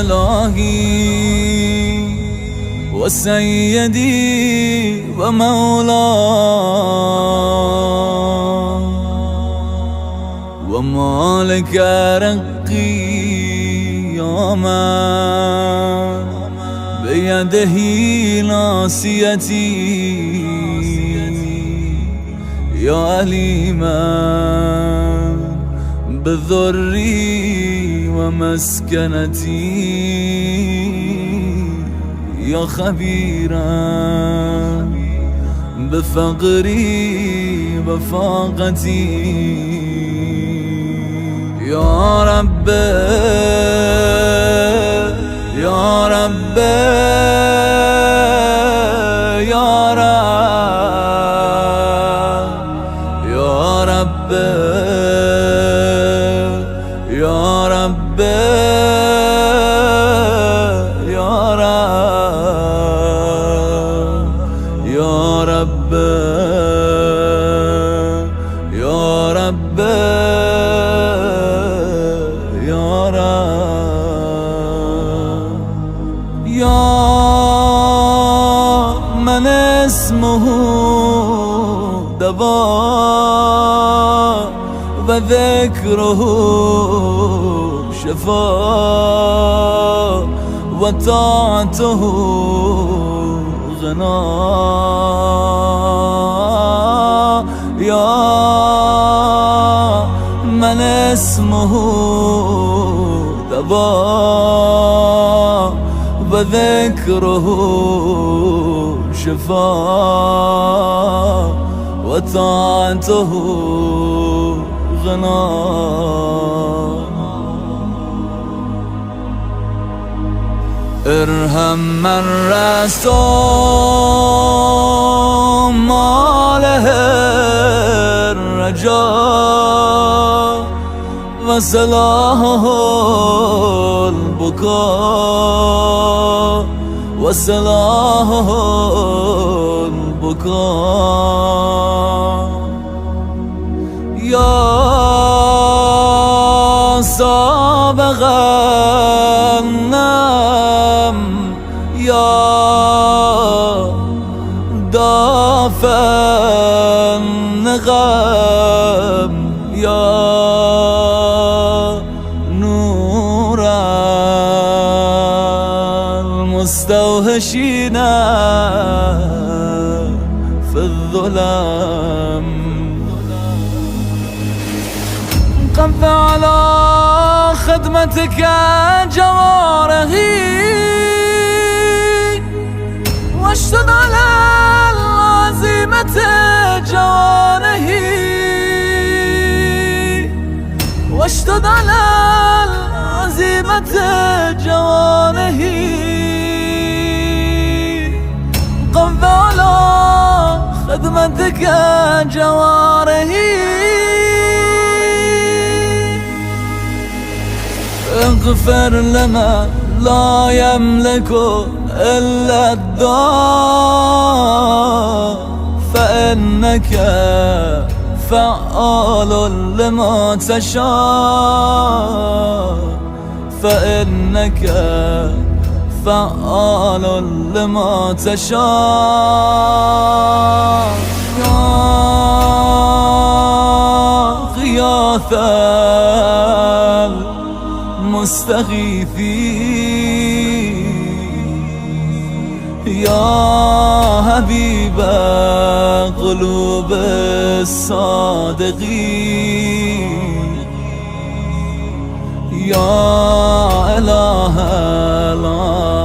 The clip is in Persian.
إلهي وسيدي ومولاي ومالك رقي يا من بيده ناصيتي يا عليما بذري ومسكنتي يا خبيرا بفقري وفاقتي يا رب يا رب يا رب يا رب يا رب يا رب يا رب يا رب يا رب يا من اسمه دواء وذكره شفاء وطاعته غناء يا من اسمه دواء وذكره شفاء وطاعته غناء ارحم من رسول ما له الرجاء وصلاحه البكاء وصلاحه البكاء يا سابق النعم يا دافع النغم يا نور المستوحشين في الظلام قف على خدمتك جوارحي واشتد على العزيمة جوانحي واشتد على العزيمة جوانحي قف على خدمتك جوارحي اغفر لنا لا يملك إلا الدعاء فإنك فعال لما تشاء فإنك فعال لما تشاء يا غياث المستغيثين يا حبيب قلوب الصادقين يا إله العالمين